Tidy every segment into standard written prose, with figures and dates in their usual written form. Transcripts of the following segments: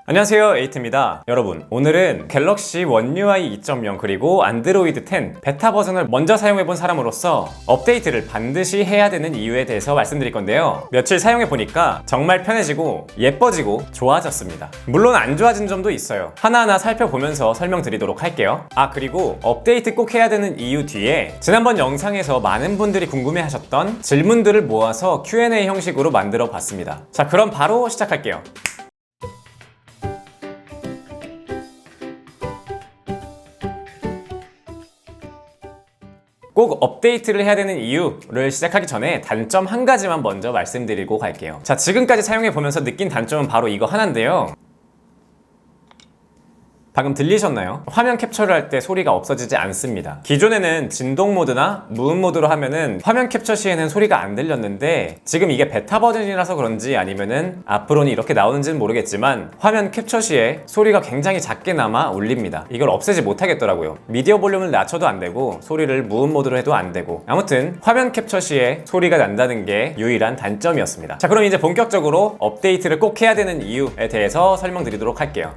안녕하세요, 에이트입니다. 여러분, 오늘은 갤럭시 원 UI 2.0 그리고 안드로이드 10 베타 버전을 먼저 사용해본 사람으로서 업데이트를 반드시 해야 되는 이유에 대해서 말씀드릴 건데요. 며칠 사용해보니까 정말 편해지고 예뻐지고 좋아졌습니다. 물론 안 좋아진 점도 있어요. 하나하나 살펴보면서 설명드리도록 할게요. 그리고 업데이트 꼭 해야 되는 이유 뒤에 지난번 영상에서 많은 분들이 궁금해하셨던 질문들을 모아서 Q&A 형식으로 만들어 봤습니다. 자, 그럼 바로 시작할게요. 꼭 업데이트를 해야 되는 이유를 시작하기 전에 단점 한 가지만 먼저 말씀드리고 갈게요. 자, 지금까지 사용해보면서 느낀 단점은 바로 이거 하나인데요. 방금 들리셨나요? 화면 캡처를 할 때 소리가 없어지지 않습니다. 기존에는 진동 모드나 무음 모드로 하면은 화면 캡처 시에는 소리가 안 들렸는데 지금 이게 베타 버전이라서 그런지 아니면은 앞으로는 이렇게 나오는지는 모르겠지만 화면 캡처 시에 소리가 굉장히 작게나마 울립니다. 이걸 없애지 못하겠더라고요. 미디어 볼륨을 낮춰도 안 되고 소리를 무음 모드로 해도 안 되고, 아무튼 화면 캡처 시에 소리가 난다는 게 유일한 단점이었습니다. 자, 그럼 이제 본격적으로 업데이트를 꼭 해야 되는 이유에 대해서 설명드리도록 할게요.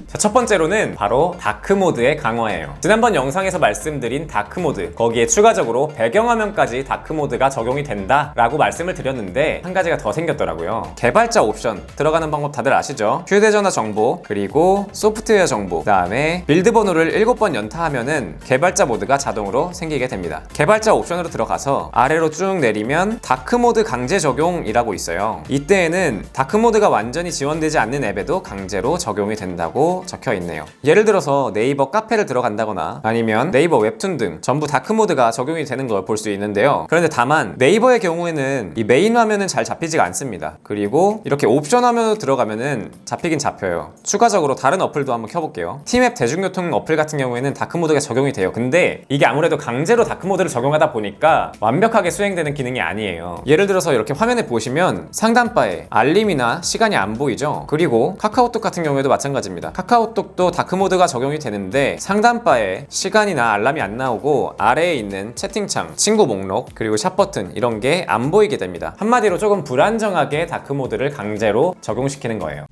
자, 첫 번째로는 바로 다크모드의 강화예요. 지난번 영상에서 말씀드린 다크모드, 거기에 추가적으로 배경화면까지 다크모드가 적용이 된다 라고 말씀을 드렸는데 한 가지가 더 생겼더라고요. 개발자 옵션 들어가는 방법 다들 아시죠? 휴대전화 정보, 그리고 소프트웨어 정보, 그 다음에 빌드 번호를 7번 연타하면은 개발자 모드가 자동으로 생기게 됩니다. 개발자 옵션으로 들어가서 아래로 쭉 내리면 다크모드 강제 적용이라고 있어요. 이때에는 다크모드가 완전히 지원되지 않는 앱에도 강제로 적용이 된다고 적혀 있네요. 예를 들어서 네이버 카페를 들어간다거나 아니면 네이버 웹툰 등 전부 다크 모드가 적용이 되는 걸 볼 수 있는데요. 그런데 다만 네이버의 경우에는 이 메인 화면은 잘 잡히지가 않습니다. 그리고 이렇게 옵션 화면으로 들어가면은 잡히긴 잡혀요. 추가적으로 다른 어플도 한번 켜볼게요. 티맵 대중교통 어플 같은 경우에는 다크 모드가 적용이 돼요. 근데 이게 아무래도 강제로 다크 모드를 적용하다 보니까 완벽하게 수행되는 기능이 아니에요. 예를 들어서 이렇게 화면에 보시면 상단바에 알림이나 시간이 안 보이죠? 그리고 카카오톡 같은 경우에도 마찬가지입니다. 카카오톡도 다크모드가 적용이 되는데 상단바에 시간이나 알람이 안 나오고 아래에 있는 채팅창, 친구 목록, 그리고 샵 버튼 이런 게 안 보이게 됩니다. 한마디로 조금 불안정하게 다크모드를 강제로 적용시키는 거예요.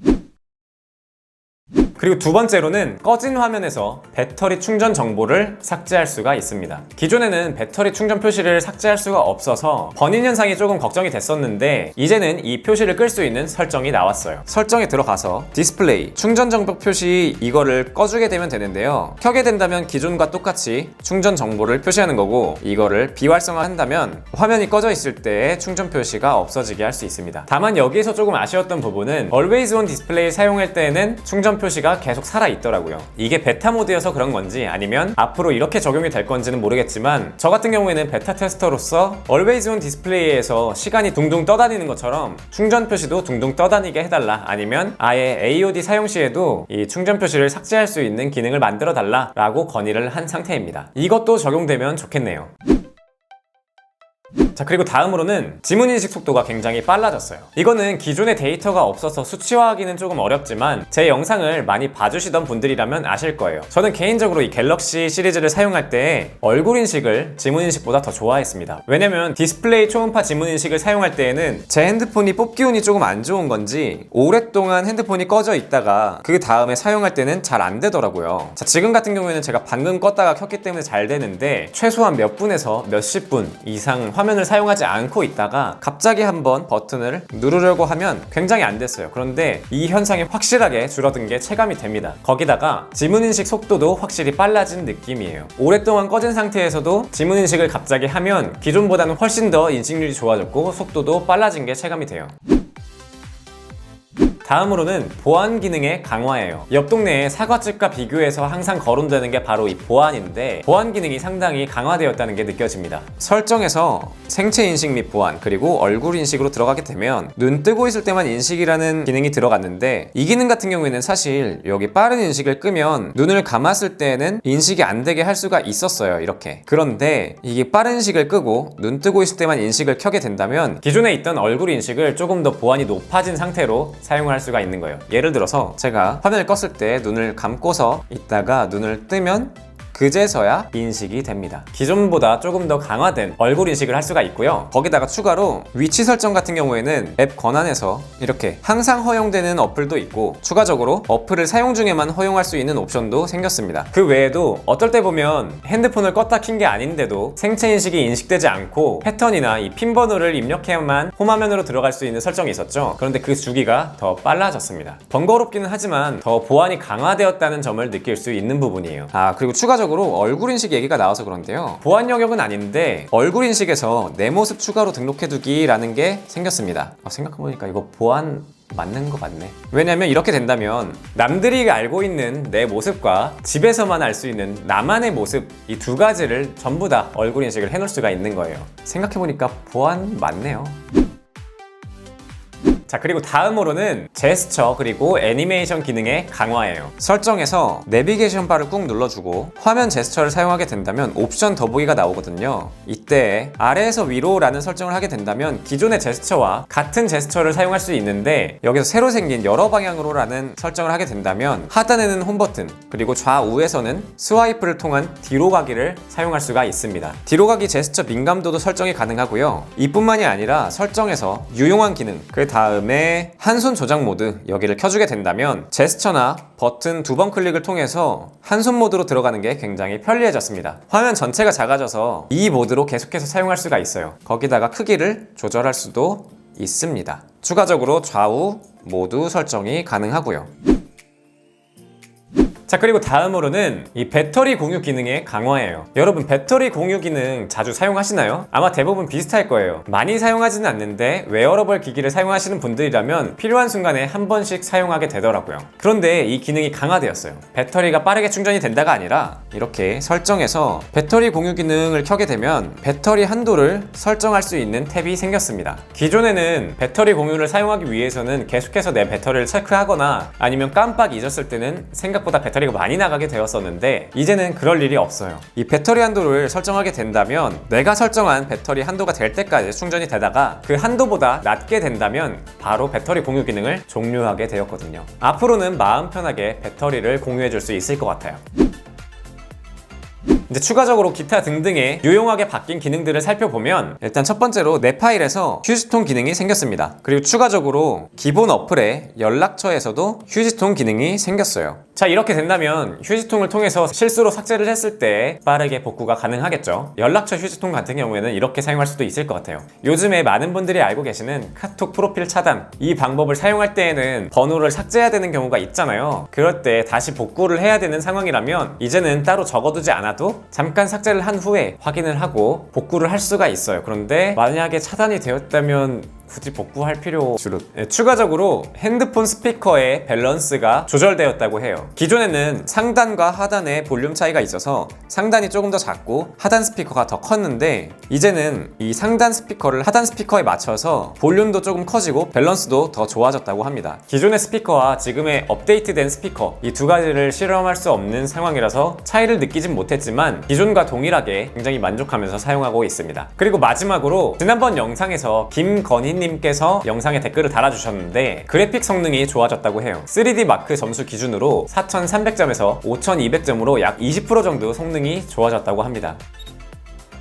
그리고 두 번째로는 꺼진 화면에서 배터리 충전 정보를 삭제할 수가 있습니다. 기존에는 배터리 충전 표시를 삭제할 수가 없어서 번인 현상이 조금 걱정이 됐었는데 이제는 이 표시를 끌 수 있는 설정이 나왔어요. 설정에 들어가서 디스플레이, 충전 정보 표시 이거를 꺼주게 되면 되는데요. 켜게 된다면 기존과 똑같이 충전 정보를 표시하는 거고, 이거를 비활성화한다면 화면이 꺼져 있을 때 충전 표시가 없어지게 할 수 있습니다. 다만 여기에서 조금 아쉬웠던 부분은 Always On 디스플레이 사용할 때에는 충전 표시가 계속 살아있더라고요. 이게 베타 모드여서 그런 건지 아니면 앞으로 이렇게 적용이 될 건지는 모르겠지만 저 같은 경우에는 베타 테스터로서 Always On 디스플레이에서 시간이 둥둥 떠다니는 것처럼 충전 표시도 둥둥 떠다니게 해달라, 아니면 아예 AOD 사용 시에도 이 충전 표시를 삭제할 수 있는 기능을 만들어 달라 라고 건의를 한 상태입니다. 이것도 적용되면 좋겠네요. 자, 그리고 다음으로는 지문인식 속도가 굉장히 빨라졌어요. 이거는 기존에 데이터가 없어서 수치화하기는 조금 어렵지만 제 영상을 많이 봐주시던 분들이라면 아실 거예요. 저는 개인적으로 이 갤럭시 시리즈를 사용할 때 얼굴 인식을 지문인식보다 더 좋아했습니다. 왜냐면 디스플레이 초음파 지문인식을 사용할 때에는 제 핸드폰이 뽑기운이 조금 안 좋은 건지 오랫동안 핸드폰이 꺼져 있다가 그 다음에 사용할 때는 잘 안 되더라고요. 자, 지금 같은 경우에는 제가 방금 껐다가 켰기 때문에 잘 되는데 최소한 몇 분에서 몇십 분 이상 화면을 사용하지 않고 있다가 갑자기 한번 버튼을 누르려고 하면 굉장히 안 됐어요. 그런데 이 현상이 확실하게 줄어든 게 체감이 됩니다. 거기다가 지문인식 속도도 확실히 빨라진 느낌이에요. 오랫동안 꺼진 상태에서도 지문인식을 갑자기 하면 기존보다는 훨씬 더 인식률이 좋아졌고 속도도 빨라진 게 체감이 돼요. 다음으로는 보안 기능의 강화예요. 옆 동네에 사과집과 비교해서 항상 거론되는 게 바로 이 보안인데 보안 기능이 상당히 강화되었다는 게 느껴집니다. 설정에서 생체 인식 및 보안, 그리고 얼굴 인식으로 들어가게 되면 눈 뜨고 있을 때만 인식이라는 기능이 들어갔는데 이 기능 같은 경우에는 사실 여기 빠른 인식을 끄면 눈을 감았을 때는 인식이 안 되게 할 수가 있었어요. 이렇게. 그런데 이게 빠른 인식을 끄고 눈 뜨고 있을 때만 인식을 켜게 된다면 기존에 있던 얼굴 인식을 조금 더 보안이 높아진 상태로 사용을 할 수가 있는 거예요. 예를 들어서 제가 화면을 껐을 때 눈을 감고서 있다가 눈을 뜨면 그제서야 인식이 됩니다. 기존보다 조금 더 강화된 얼굴 인식을 할 수가 있고요. 거기다가 추가로 위치 설정 같은 경우에는 앱 권한에서 이렇게 항상 허용되는 어플도 있고, 추가적으로 어플을 사용 중에만 허용할 수 있는 옵션도 생겼습니다. 그 외에도 어떨 때 보면 핸드폰을 껐다 킨 게 아닌데도 생체 인식이 인식되지 않고 패턴이나 이 핀 번호를 입력해야만 홈화면으로 들어갈 수 있는 설정이 있었죠. 그런데 그 주기가 더 빨라졌습니다. 번거롭기는 하지만 더 보안이 강화되었다는 점을 느낄 수 있는 부분이에요. 그리고 추가적으로 얼굴 인식 얘기가 나와서 그런데요, 보안 영역은 아닌데 얼굴 인식에서 내 모습 추가로 등록해두기라는 게 생겼습니다. 생각해보니까 이거 보안 맞는 거 맞네. 왜냐면 이렇게 된다면 남들이 알고 있는 내 모습과 집에서만 알 수 있는 나만의 모습, 이 두 가지를 전부 다 얼굴 인식을 해놓을 수가 있는 거예요. 생각해보니까 보안 맞네요. 자, 그리고 다음으로는 제스처 그리고 애니메이션 기능의 강화예요. 설정에서 내비게이션 바를 꾹 눌러주고 화면 제스처를 사용하게 된다면 옵션 더보기가 나오거든요. 이때 아래에서 위로라는 설정을 하게 된다면 기존의 제스처와 같은 제스처를 사용할 수 있는데, 여기서 새로 생긴 여러 방향으로라는 설정을 하게 된다면 하단에는 홈 버튼, 그리고 좌우에서는 스와이프를 통한 뒤로 가기를 사용할 수가 있습니다. 뒤로 가기 제스처 민감도도 설정이 가능하고요. 이뿐만이 아니라 설정에서 유용한 기능, 그 다음에 한 손 조작 모드, 여기를 켜주게 된다면 제스처나 버튼 두 번 클릭을 통해서 한 손 모드로 들어가는 게 굉장히 편리해졌습니다. 화면 전체가 작아져서 이 모드로 계속해서 사용할 수가 있어요. 거기다가 크기를 조절할 수도 있습니다. 추가적으로 좌우 모두 설정이 가능하고요. 자, 그리고 다음으로는 이 배터리 공유 기능의 강화예요. 여러분, 배터리 공유 기능 자주 사용하시나요? 아마 대부분 비슷할 거예요. 많이 사용하지는 않는데 웨어러블 기기를 사용하시는 분들이라면 필요한 순간에 한 번씩 사용하게 되더라고요. 그런데 이 기능이 강화되었어요. 배터리가 빠르게 충전이 된다가 아니라 이렇게 설정에서 배터리 공유 기능을 켜게 되면 배터리 한도를 설정할 수 있는 탭이 생겼습니다. 기존에는 배터리 공유를 사용하기 위해서는 계속해서 내 배터리를 체크하거나 아니면 깜빡 잊었을 때는 생각보다 배터리가 많이 나가게 되었었는데, 이제는 그럴 일이 없어요. 이 배터리 한도를 설정하게 된다면 내가 설정한 배터리 한도가 될 때까지 충전이 되다가 그 한도보다 낮게 된다면 바로 배터리 공유 기능을 종료하게 되었거든요. 앞으로는 마음 편하게 배터리를 공유해 줄 수 있을 것 같아요. 이제 추가적으로 기타 등등의 유용하게 바뀐 기능들을 살펴보면, 일단 첫 번째로 내 파일에서 휴지통 기능이 생겼습니다. 그리고 추가적으로 기본 어플의 연락처에서도 휴지통 기능이 생겼어요. 자, 이렇게 된다면 휴지통을 통해서 실수로 삭제를 했을 때 빠르게 복구가 가능하겠죠. 연락처 휴지통 같은 경우에는 이렇게 사용할 수도 있을 것 같아요. 요즘에 많은 분들이 알고 계시는 카톡 프로필 차단, 이 방법을 사용할 때에는 번호를 삭제해야 되는 경우가 있잖아요. 그럴 때 다시 복구를 해야 되는 상황이라면 이제는 따로 적어두지 않아도 잠깐 삭제를 한 후에 확인을 하고 복구를 할 수가 있어요. 그런데 만약에 차단이 되었다면 굳이 복구할 필요 주로. 추가적으로 핸드폰 스피커의 밸런스가 조절되었다고 해요. 기존에는 상단과 하단의 볼륨 차이가 있어서 상단이 조금 더 작고 하단 스피커가 더 컸는데, 이제는 이 상단 스피커를 하단 스피커에 맞춰서 볼륨도 조금 커지고 밸런스도 더 좋아졌다고 합니다. 기존의 스피커와 지금의 업데이트된 스피커, 이 두 가지를 실험할 수 없는 상황이라서 차이를 느끼진 못했지만 기존과 동일하게 굉장히 만족하면서 사용하고 있습니다. 그리고 마지막으로 지난번 영상에서 김건희 님께서 영상에 댓글을 달아주셨는데 그래픽 성능이 좋아졌다고 해요. 3D 마크 점수 기준으로 4300점에서 5200점으로 약 20% 정도 성능이 좋아졌다고 합니다.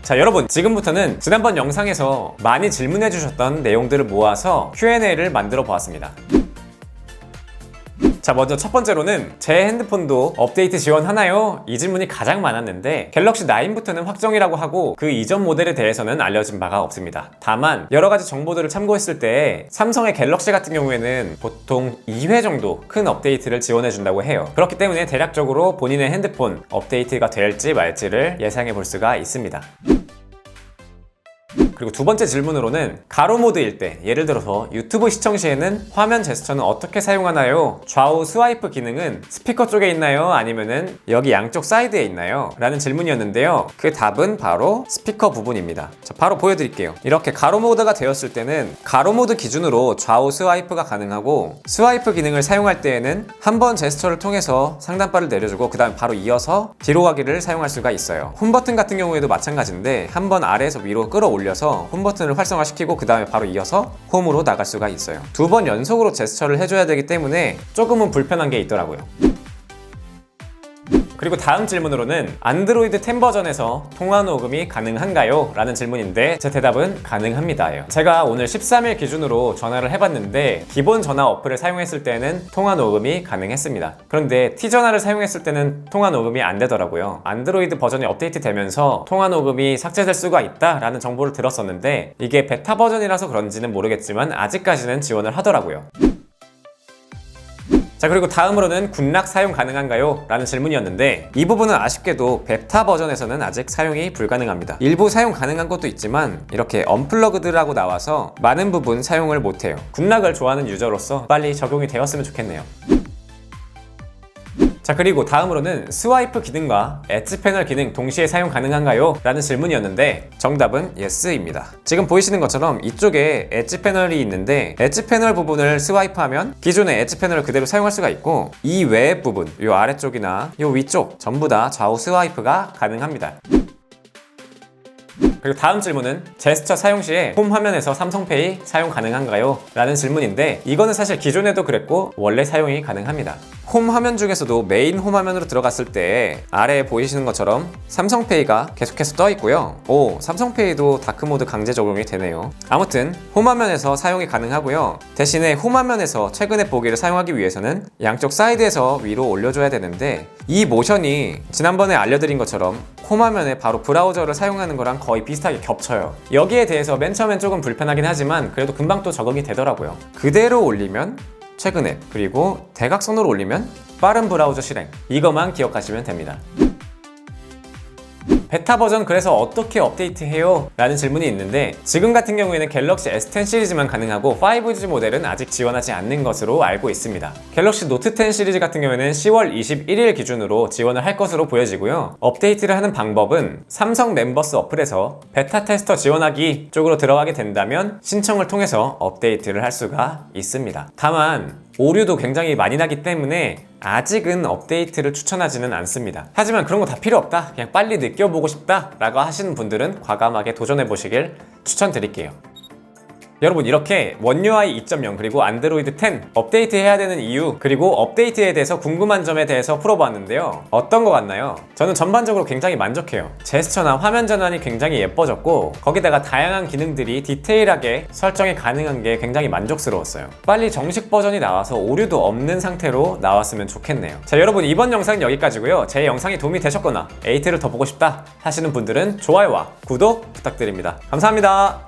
자, 여러분, 지금부터는 지난번 영상에서 많이 질문해 주셨던 내용들을 모아서 Q&A를 만들어 보았습니다. 자, 먼저 첫 번째로는 제 핸드폰도 업데이트 지원하나요? 이 질문이 가장 많았는데 갤럭시 9부터는 확정이라고 하고 그 이전 모델에 대해서는 알려진 바가 없습니다. 다만 여러 가지 정보들을 참고했을 때 삼성의 갤럭시 같은 경우에는 보통 2회 정도 큰 업데이트를 지원해 준다고 해요. 그렇기 때문에 대략적으로 본인의 핸드폰 업데이트가 될지 말지를 예상해 볼 수가 있습니다. 그리고 두 번째 질문으로는 가로 모드일 때, 예를 들어서 유튜브 시청 시에는 화면 제스처는 어떻게 사용하나요? 좌우 스와이프 기능은 스피커 쪽에 있나요? 아니면은 여기 양쪽 사이드에 있나요? 라는 질문이었는데요. 그 답은 바로 스피커 부분입니다. 자, 바로 보여드릴게요. 이렇게 가로 모드가 되었을 때는 가로 모드 기준으로 좌우 스와이프가 가능하고, 스와이프 기능을 사용할 때에는 한 번 제스처를 통해서 상단바를 내려주고 그 다음 바로 이어서 뒤로 가기를 사용할 수가 있어요. 홈 버튼 같은 경우에도 마찬가지인데 한 번 아래에서 위로 끌어올려서 홈 버튼을 활성화시키고 그 다음에 바로 이어서 홈으로 나갈 수가 있어요. 두 번 연속으로 제스처를 해줘야 되기 때문에 조금은 불편한 게 있더라고요. 그리고 다음 질문으로는 안드로이드 10 버전에서 통화 녹음이 가능한가요? 라는 질문인데 제 대답은 가능합니다예요. 제가 오늘 13일 기준으로 전화를 해봤는데 기본 전화 어플을 사용했을 때는 통화 녹음이 가능했습니다. 그런데 T전화를 사용했을 때는 통화 녹음이 안 되더라고요. 안드로이드 버전이 업데이트 되면서 통화 녹음이 삭제될 수가 있다라는 정보를 들었었는데 이게 베타 버전이라서 그런지는 모르겠지만 아직까지는 지원을 하더라고요. 자, 그리고 다음으로는 굿락 사용 가능한가요? 라는 질문이었는데 이 부분은 아쉽게도 베타 버전에서는 아직 사용이 불가능합니다. 일부 사용 가능한 것도 있지만 이렇게 언플러그드라고 나와서 많은 부분 사용을 못해요. 굿락을 좋아하는 유저로서 빨리 적용이 되었으면 좋겠네요. 자, 그리고 다음으로는 스와이프 기능과 엣지 패널 기능 동시에 사용 가능한가요? 라는 질문이었는데 정답은 YES입니다. 지금 보이시는 것처럼 이쪽에 엣지 패널이 있는데 엣지 패널 부분을 스와이프하면 기존의 엣지 패널을 그대로 사용할 수가 있고 이 외의 부분, 이 아래쪽이나 이 위쪽 전부 다 좌우 스와이프가 가능합니다. 그리고 다음 질문은 제스처 사용 시에 홈 화면에서 삼성페이 사용 가능한가요? 라는 질문인데 이거는 사실 기존에도 그랬고 원래 사용이 가능합니다. 홈 화면 중에서도 메인 홈 화면으로 들어갔을 때 아래에 보이시는 것처럼 삼성페이가 계속해서 떠 있고요. 오, 삼성페이도 다크모드 강제 적용이 되네요. 아무튼 홈 화면에서 사용이 가능하고요. 대신에 홈 화면에서 최근의 보기를 사용하기 위해서는 양쪽 사이드에서 위로 올려줘야 되는데 이 모션이 지난번에 알려드린 것처럼 홈 화면에 바로 브라우저를 사용하는 거랑 거의 비슷하게 겹쳐요. 여기에 대해서 맨 처음엔 조금 불편하긴 하지만 그래도 금방 또 적응이 되더라고요. 그대로 올리면 최근 앱, 그리고 대각선으로 올리면 빠른 브라우저 실행, 이것만 기억하시면 됩니다. 베타 버전 그래서 어떻게 업데이트해요? 라는 질문이 있는데 지금 같은 경우에는 갤럭시 S10 시리즈만 가능하고 5G 모델은 아직 지원하지 않는 것으로 알고 있습니다. 갤럭시 노트 10 시리즈 같은 경우에는 10월 21일 기준으로 지원을 할 것으로 보여지고요. 업데이트를 하는 방법은 삼성 멤버스 어플에서 베타 테스터 지원하기 쪽으로 들어가게 된다면 신청을 통해서 업데이트를 할 수가 있습니다. 다만 오류도 굉장히 많이 나기 때문에 아직은 업데이트를 추천하지는 않습니다. 하지만 그런 거 다 필요 없다, 그냥 빨리 느껴보고 싶다 라고 하시는 분들은 과감하게 도전해 보시길 추천드릴게요. 여러분, 이렇게 One UI 2.0 그리고 안드로이드 10 업데이트 해야 되는 이유, 그리고 업데이트에 대해서 궁금한 점에 대해서 풀어봤는데요. 어떤 거 같나요? 저는 전반적으로 굉장히 만족해요. 제스처나 화면 전환이 굉장히 예뻐졌고 거기다가 다양한 기능들이 디테일하게 설정이 가능한 게 굉장히 만족스러웠어요. 빨리 정식 버전이 나와서 오류도 없는 상태로 나왔으면 좋겠네요. 자, 여러분, 이번 영상은 여기까지고요. 제 영상이 도움이 되셨거나 에이트를 더 보고 싶다 하시는 분들은 좋아요와 구독 부탁드립니다. 감사합니다.